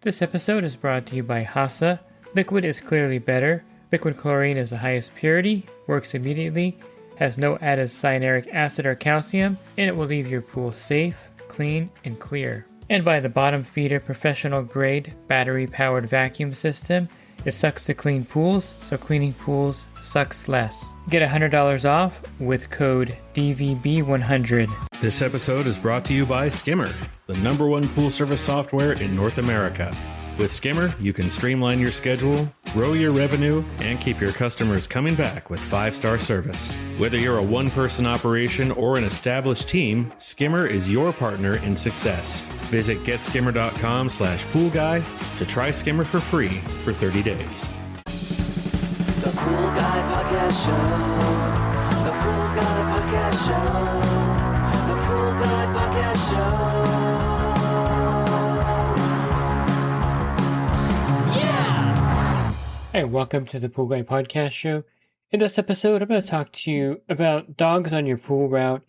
This episode is brought to you by Hasa. Liquid is clearly better. Liquid chlorine is the highest purity, works immediately, has no added cyanuric acid or calcium, and it will leave your pool safe, clean, and clear. And by the Bottom Feeder professional grade battery powered vacuum system. It sucks to clean pools, so cleaning pools sucks less. Get $100 off with code DVB100. This episode is brought to you by Skimmer, the #1 pool service software in North America. With Skimmer, you can streamline your schedule, grow your revenue, and keep your customers coming back with 5-star service. Whether you're a one-person operation or an established team, Skimmer is your partner in success. Visit getskimmer.com/poolguy to try Skimmer for free for 30 days. The Pool Guy Podcast Show. The Pool Guy Podcast Show. The Pool Guy Podcast Show. Hey, welcome to the Pool Guy Podcast Show. In this episode, I'm going to talk to you about dogs on your pool route.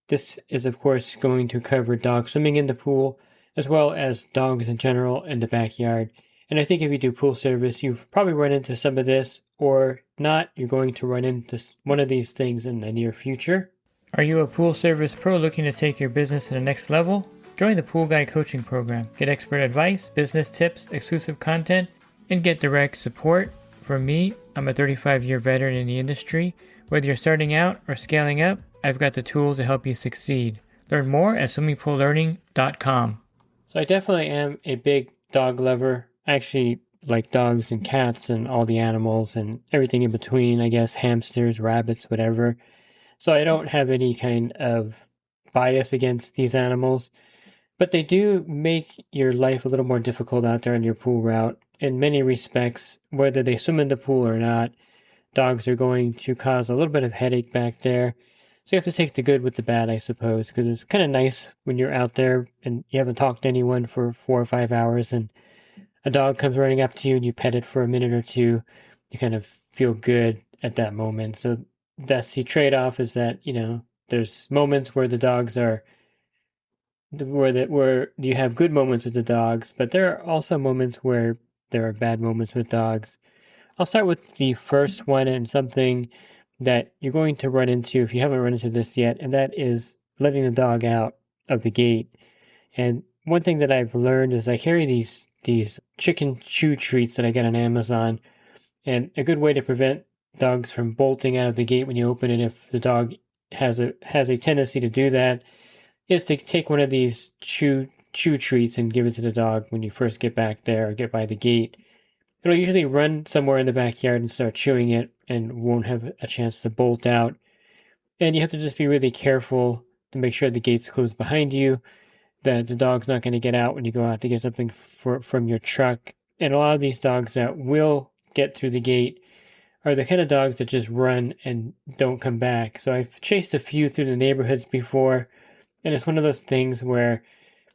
This is, of course, going to cover dogs swimming in the pool, as well as dogs in general in the backyard. And I think if you do pool service, you've probably run into some of this, or not, you're going to run into one of these things in the near future. Are you a pool service pro looking to take your business to the next level? Join the Pool Guy Coaching Program. Get expert advice, business tips, exclusive content, and get direct support from me. I'm a 35-year veteran in the industry. Whether you're starting out or scaling up, I've got the tools to help you succeed. Learn more at swimmingpoollearning.com. So I definitely am a big dog lover. I actually like dogs and cats and all the animals and everything in between, I guess, hamsters, rabbits, whatever. So I don't have any kind of bias against these animals, but they do make your life a little more difficult out there on your pool route. In many respects, whether they swim in the pool or not, dogs are going to cause a little bit of headache back there. So you have to take the good with the bad, I suppose, because it's kind of nice when you're out there and you haven't talked to anyone for 4 or 5 hours and a dog comes running up to you and you pet it for a minute or two. You kind of feel good at that moment. So that's the trade-off, is that, there's moments where the dogs are where you have good moments with the dogs, but there are also moments where there are bad moments with dogs. I'll start with the first one, and something that you're going to run into if you haven't run into this yet, and that is letting the dog out of the gate. And one thing that I've learned is I carry these chicken chew treats that I get on Amazon, and a good way to prevent dogs from bolting out of the gate when you open it, if the dog has a tendency to do that, is to take one of these chew treats and give it to the dog when you first get back there or get by the gate. It'll usually run somewhere in the backyard and start chewing it and won't have a chance to bolt out. And you have to just be really careful to make sure the gate's closed behind you, that the dog's not going to get out when you go out to get something from your truck. And a lot of these dogs that will get through the gate are the kind of dogs that just run and don't come back. So I've chased a few through the neighborhoods before, and it's one of those things where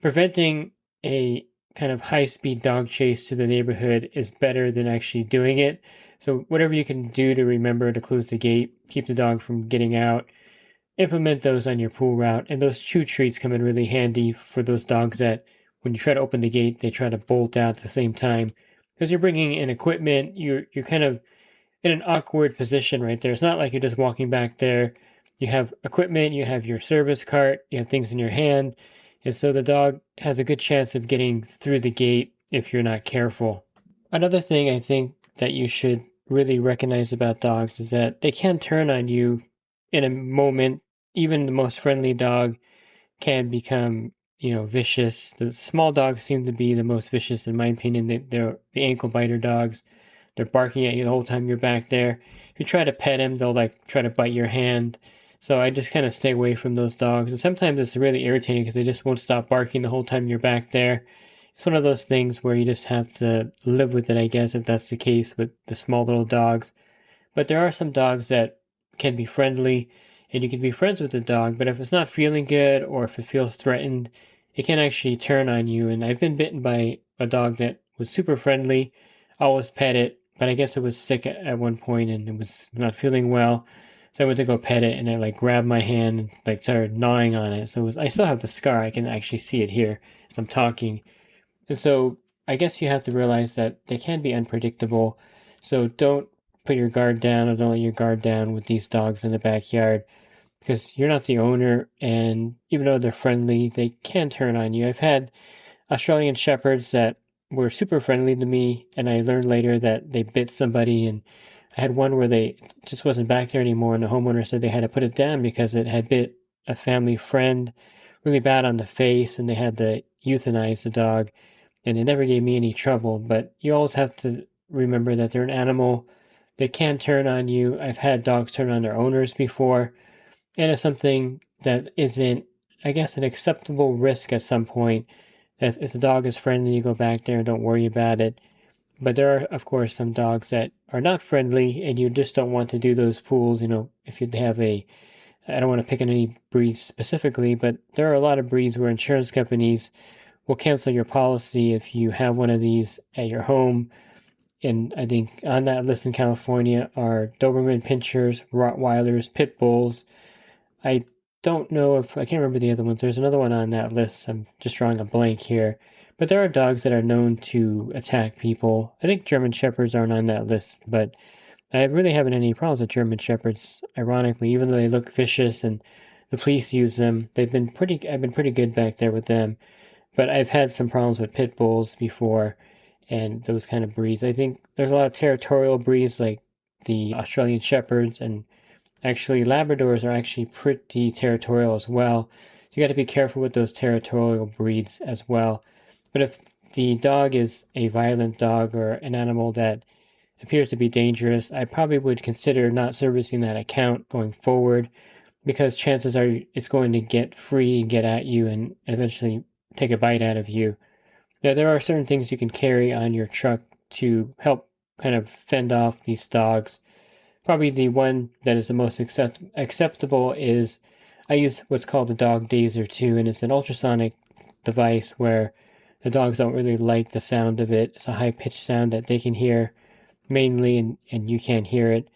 preventing a kind of high-speed dog chase to the neighborhood is better than actually doing it. So whatever you can do to remember to close the gate, keep the dog from getting out, implement those on your pool route. And those chew treats come in really handy for those dogs that when you try to open the gate, they try to bolt out at the same time. Because you're bringing in equipment, you're kind of in an awkward position right there. It's not like you're just walking back there. You have equipment, you have your service cart, you have things in your hand. And so the dog has a good chance of getting through the gate if you're not careful. Another thing I think that you should really recognize about dogs is that they can turn on you in a moment. Even the most friendly dog can become, vicious. The small dogs seem to be the most vicious, in my opinion. They're the ankle biter dogs. They're barking at you the whole time you're back there. If you try to pet them, they'll try to bite your hand. So I just kind of stay away from those dogs. And sometimes it's really irritating because they just won't stop barking the whole time you're back there. It's one of those things where you just have to live with it, I guess, if that's the case with the small little dogs. But there are some dogs that can be friendly, and you can be friends with the dog, but if it's not feeling good or if it feels threatened, it can actually turn on you. And I've been bitten by a dog that was super friendly. I always pet it, but I guess it was sick at one point and it was not feeling well. So I went to go pet it, and I grabbed my hand and started gnawing on it. So I still have the scar. I can actually see it here as I'm talking. And so I guess you have to realize that they can be unpredictable. So don't put your guard down or don't let your guard down with these dogs in the backyard because you're not the owner. And even though they're friendly, they can turn on you. I've had Australian Shepherds that were super friendly to me, and I learned later that they bit somebody. And I had one where they just wasn't back there anymore, and the homeowner said they had to put it down because it had bit a family friend really bad on the face, and they had to euthanize the dog. And it never gave me any trouble. But you always have to remember that they're an animal. They can turn on you. I've had dogs turn on their owners before, and it's something that isn't, I guess, an acceptable risk at some point. If the dog is friendly, you go back there and don't worry about it. But there are, of course, some dogs that are not friendly, and you just don't want to do those pools. If you have I don't want to pick on any breeds specifically, but there are a lot of breeds where insurance companies will cancel your policy if you have one of these at your home. And I think on that list in California are Doberman Pinschers, Rottweilers, Pit Bulls. I don't know if I can't remember the other ones. There's another one on that list. I'm just drawing a blank here. But there are dogs that are known to attack people. I think German Shepherds aren't on that list, but I really haven't had any problems with German Shepherds, ironically, even though they look vicious and the police use them. I've been pretty good back there with them. But I've had some problems with pit bulls before and those kind of breeds. I think there's a lot of territorial breeds like the Australian Shepherds, and actually Labradors are actually pretty territorial as well. So you got to be careful with those territorial breeds as well. But if the dog is a violent dog or an animal that appears to be dangerous, I probably would consider not servicing that account going forward because chances are it's going to get free and get at you and eventually take a bite out of you. Now, there are certain things you can carry on your truck to help kind of fend off these dogs. Probably the one that is the most acceptable is I use what's called the Dog Dazer 2, and it's an ultrasonic device where the dogs don't really like the sound of it. It's a high-pitched sound that they can hear mainly, and you can't hear it.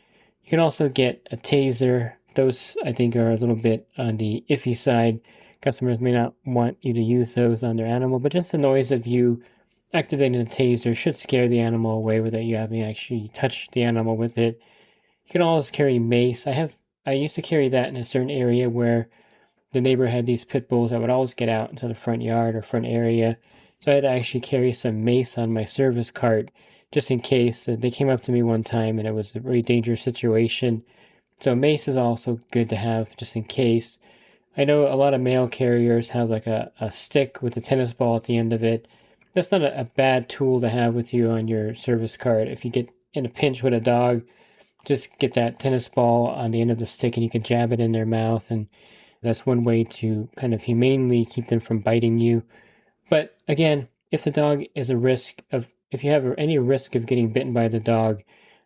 You can also get a taser. Those, I think, are a little bit on the iffy side. Customers may not want you to use those on their animal, but just the noise of you activating the taser should scare the animal away without you having actually touched the animal with it. You can always carry mace. I used to carry that in a certain area where the neighbor had these pit bulls that would always get out into the front yard or front area. So I had to actually carry some mace on my service cart just in case. They came up to me one time and it was a very dangerous situation. So mace is also good to have just in case. I know a lot of mail carriers have like a stick with a tennis ball at the end of it. That's not a bad tool to have with you on your service cart. If you get in a pinch with a dog, just get that tennis ball on the end of the stick and you can jab it in their mouth. And that's one way to kind of humanely keep them from biting you. But again, if the dog is if you have any risk of getting bitten by the dog,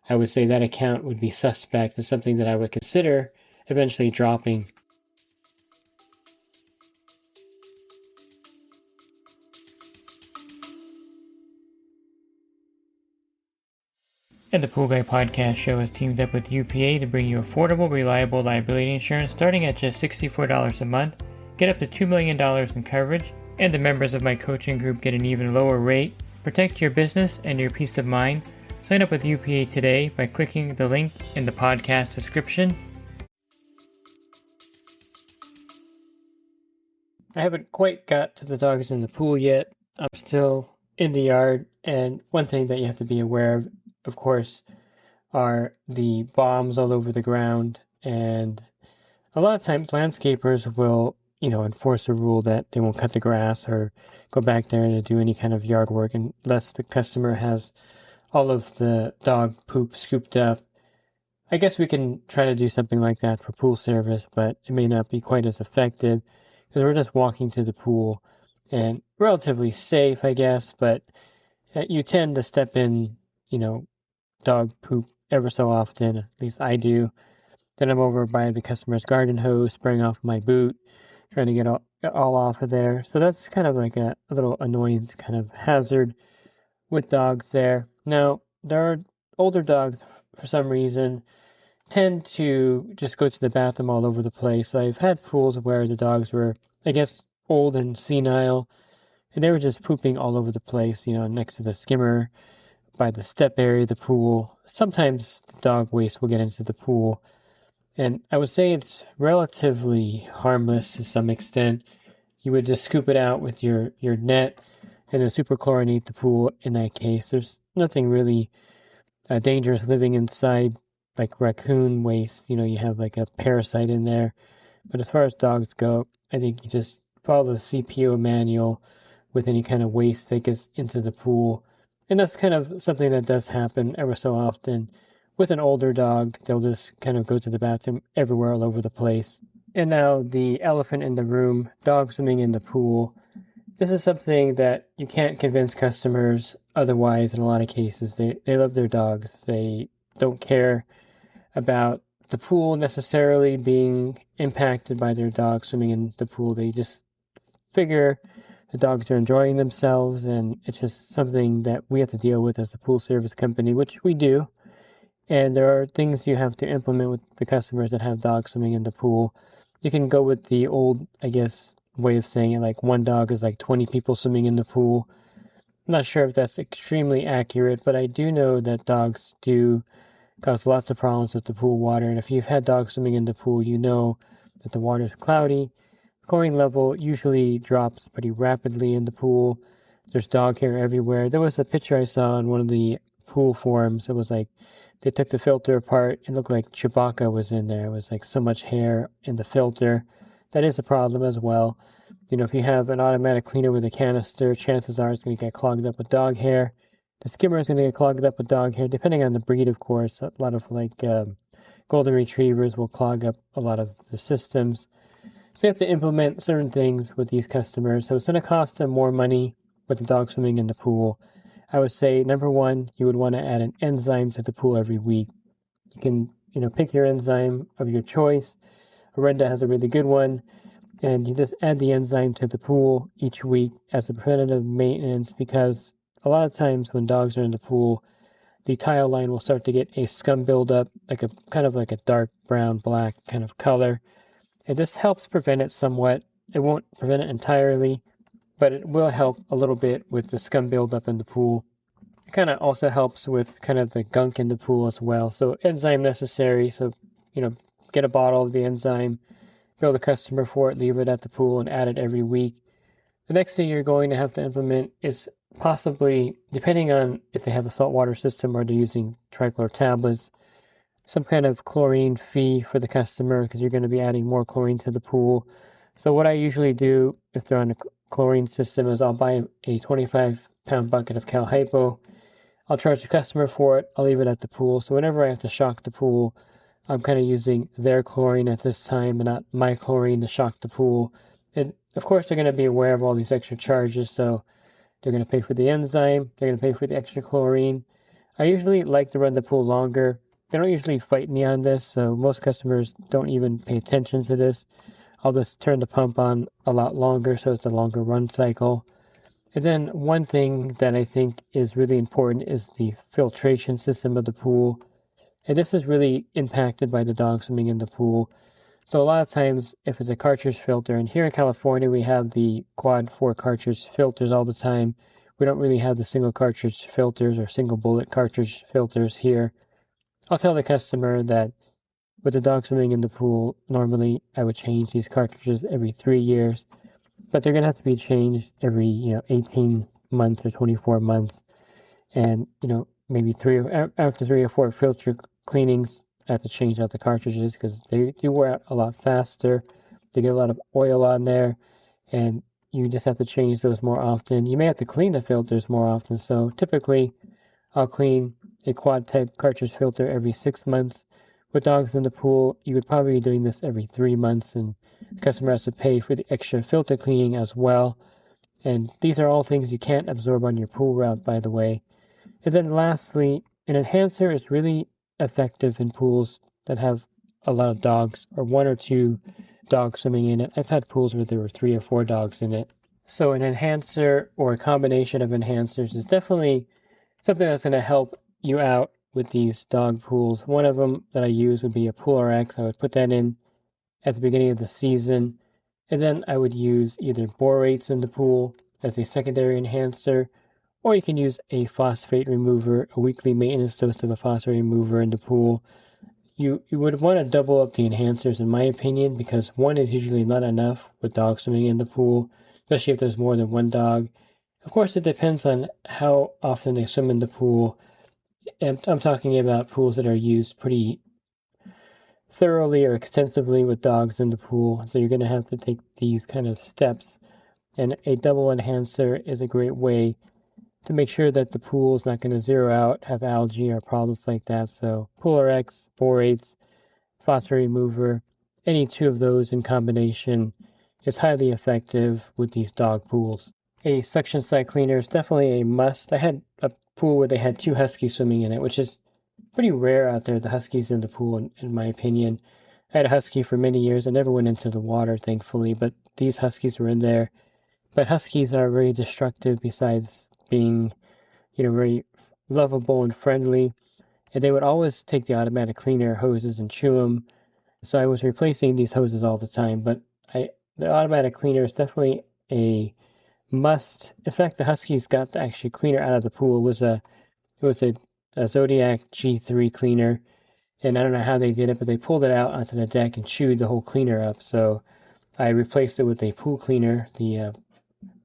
I would say that account would be suspect and something that I would consider eventually dropping. And the Pool Guy Podcast Show has teamed up with UPA to bring you affordable, reliable liability insurance starting at just $64 a month. Get up to $2 million in coverage, and the members of my coaching group get an even lower rate. Protect your business and your peace of mind. Sign up with UPA today by clicking the link in the podcast description. I haven't quite got to the dogs in the pool yet. I'm still in the yard, and one thing that you have to be aware of course, are the bombs all over the ground. And a lot of times landscapers will, enforce a rule that they won't cut the grass or go back there to do any kind of yard work unless the customer has all of the dog poop scooped up. I guess we can try to do something like that for pool service, but it may not be quite as effective because we're just walking to the pool and relatively safe, I guess, but you tend to step in, dog poop ever so often, at least I do. Then I'm over by the customer's garden hose, spraying off my boot, trying to get all off of there. So that's kind of like a little annoyance kind of hazard with dogs there. Now, there are older dogs, for some reason, tend to just go to the bathroom all over the place. I've had pools where the dogs were, I guess, old and senile, and they were just pooping all over the place, next to the skimmer, by the step area of the pool. Sometimes the dog waste will get into the pool, and I would say it's relatively harmless to some extent. You would just scoop it out with your net and then superchlorinate the pool in that case. There's nothing really dangerous living inside like raccoon waste. You have like a parasite in there. But as far as dogs go, I think you just follow the CPO manual with any kind of waste that gets into the pool. And that's kind of something that does happen ever so often. With an older dog, they'll just kind of go to the bathroom everywhere all over the place. And now the elephant in the room, dog swimming in the pool. This is something that you can't convince customers otherwise in a lot of cases. They love their dogs. They don't care about the pool necessarily being impacted by their dog swimming in the pool. They just figure the dogs are enjoying themselves, and it's just something that we have to deal with as the pool service company, which we do. And there are things you have to implement with the customers that have dogs swimming in the pool. You can go with the old, I guess, way of saying it, like one dog is like 20 people swimming in the pool. I'm not sure if that's extremely accurate, but I do know that dogs do cause lots of problems with the pool water. And if you've had dogs swimming in the pool, you know that the water is cloudy. The chlorine level usually drops pretty rapidly in the pool. There's dog hair everywhere. There was a picture I saw on one of the pool forums. It was like they took the filter apart. It looked like Chewbacca was in there. It was like so much hair in the filter. That is a problem as well. If you have an automatic cleaner with a canister, chances are it's going to get clogged up with dog hair. The skimmer is going to get clogged up with dog hair, depending on the breed, of course. A lot of golden retrievers will clog up a lot of the systems. So you have to implement certain things with these customers. So it's going to cost them more money with the dog swimming in the pool. I would say, number one, you would want to add an enzyme to the pool every week. You can, pick your enzyme of your choice. Orenda has a really good one. And you just add the enzyme to the pool each week as a preventative maintenance, because a lot of times when dogs are in the pool, the tile line will start to get a scum buildup, like a kind of like a dark brown, black kind of color. And this helps prevent it somewhat. It won't prevent it entirely, but it will help a little bit with the scum buildup in the pool. It kind of also helps with kind of the gunk in the pool as well. So enzyme necessary. So, get a bottle of the enzyme, bill the customer for it, leave it at the pool, and add it every week. The next thing you're going to have to implement is possibly, depending on if they have a saltwater system or they're using trichlor tablets, some kind of chlorine fee for the customer, because you're going to be adding more chlorine to the pool. So what I usually do if they're on a chlorine system is I'll buy a 25-pound bucket of Cal Hypo. I'll charge the customer for it. I'll leave it at the pool. So whenever I have to shock the pool, I'm kind of using their chlorine at this time and not my chlorine to shock the pool. And of course, they're going to be aware of all these extra charges. So they're going to pay for the enzyme. They're going to pay for the extra chlorine. I usually like to run the pool longer. They don't usually fight me on this, so most customers don't even pay attention to this. I'll just turn the pump on a lot longer, so it's a longer run cycle. And then one thing that I think is really important is the filtration system of the pool. And this is really impacted by the dog swimming in the pool. So a lot of times, if it's a cartridge filter, and here in California, we have the quad 4 cartridge filters all the time. We don't really have the single cartridge filters or single bullet cartridge filters here. I'll tell the customer that with the dog swimming in the pool, normally I would change these cartridges every 3 years, but they're going to have to be changed every, 18 months or 24 months. And, maybe after 3 or 4 filter cleanings, I have to change out the cartridges because they do wear out a lot faster. They get a lot of oil on there, and you just have to change those more often. You may have to clean the filters more often. So typically, I'll clean a quad type cartridge filter every 6 months. With dogs in the pool, you would probably be doing this every 3 months, and the customer has to pay for the extra filter cleaning as well. And these are all things you can't absorb on your pool route, by the way. And then lastly, an enhancer is really effective in pools that have a lot of dogs or 1 or 2 dogs swimming in it. I've had pools where there were 3 or 4 dogs in it. So an enhancer or a combination of enhancers is definitely something that's going to help you out with these dog pools. One of them that I use would be a Pool RX. I would put that in at the beginning of the season, and then I would use either borates in the pool as a secondary enhancer, or you can use a phosphate remover, a weekly maintenance dose of a phosphate remover in the pool. You would want to double up the enhancers, in my opinion, because one is usually not enough with dogs swimming in the pool, especially if there's more than one dog. Of course, it depends on how often they swim in the pool. And I'm talking about pools that are used pretty thoroughly or extensively with dogs in the pool, so you're going to have to take these kind of steps. And a double enhancer is a great way to make sure that the pool is not going to zero out, have algae or problems like that. So Polar X, borates, phosphate remover, any two of those in combination is highly effective with these dog pools. A suction site cleaner is definitely a must. I had a pool where they had 2 huskies swimming in it, which is pretty rare out there, the huskies in the pool, in my opinion. I had a husky for many years. I never went into the water, thankfully, but these huskies were in there. But huskies are very destructive besides being, very lovable and friendly. And they would always take the automatic cleaner hoses and chew them. So I was replacing these hoses all the time. But the automatic cleaner is definitely a must. In fact, the huskies got the actually cleaner out of the pool. It was a Zodiac G3 cleaner. And I don't know how they did it, but they pulled it out onto the deck and chewed the whole cleaner up. So I replaced it with a pool cleaner, the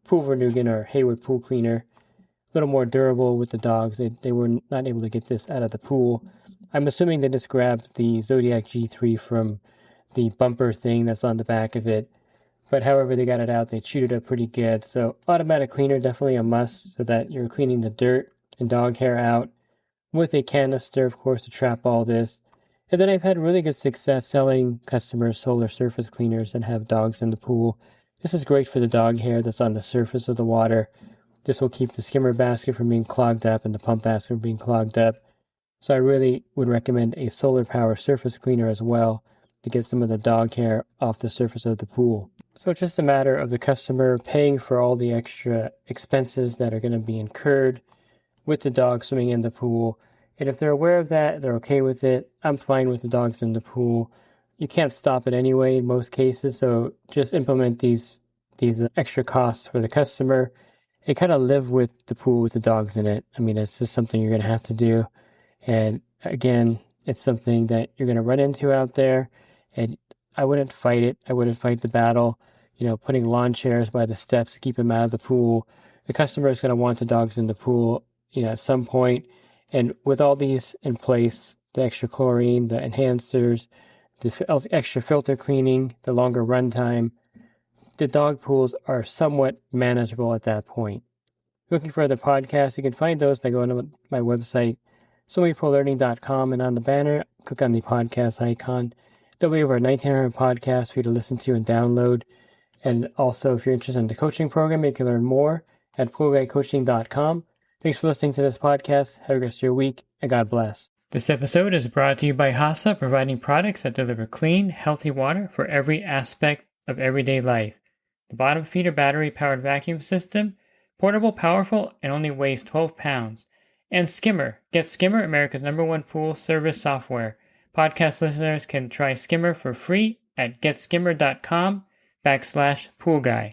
Pool Vernugan or Hayward pool cleaner. A little more durable with the dogs. They were not able to get this out of the pool. I'm assuming they just grabbed the Zodiac G3 from the bumper thing that's on the back of it. But however they got it out, they chewed it up pretty good. So automatic cleaner, definitely a must so that you're cleaning the dirt and dog hair out with a canister, of course, to trap all this. And then I've had really good success selling customers solar surface cleaners that have dogs in the pool. This is great for the dog hair that's on the surface of the water. This will keep the skimmer basket from being clogged up and the pump basket from being clogged up. So I really would recommend a solar power surface cleaner as well to get some of the dog hair off the surface of the pool. So it's just a matter of the customer paying for all the extra expenses that are going to be incurred with the dog swimming in the pool. And if they're aware of that, they're okay with it. I'm fine with the dogs in the pool. You can't stop it anyway in most cases, so just implement these extra costs for the customer and kind of live with the pool with the dogs in it. I mean, it's just something you're going to have to do. And again, it's something that you're going to run into out there. And I wouldn't fight it. I wouldn't fight the battle. Putting lawn chairs by the steps to keep them out of the pool. The customer is going to want the dogs in the pool, at some point. And with all these in place, the extra chlorine, the enhancers, the extra filter cleaning, the longer run time, the dog pools are somewhat manageable at that point. Looking for other podcasts, you can find those by going to my website, swimmingpoollearning.com, and on the banner, click on the podcast icon. There'll be over 1,900 podcasts for you to listen to and download. And also, if you're interested in the coaching program, you can learn more at poolguycoaching.com. Thanks for listening to this podcast. Have a good rest of your week, and God bless. This episode is brought to you by HASA, providing products that deliver clean, healthy water for every aspect of everyday life. The bottom feeder battery-powered vacuum system, portable, powerful, and only weighs 12 pounds. And Skimmer. Get Skimmer, America's #1 pool service software. Podcast listeners can try Skimmer for free at getskimmer.com/poolguy.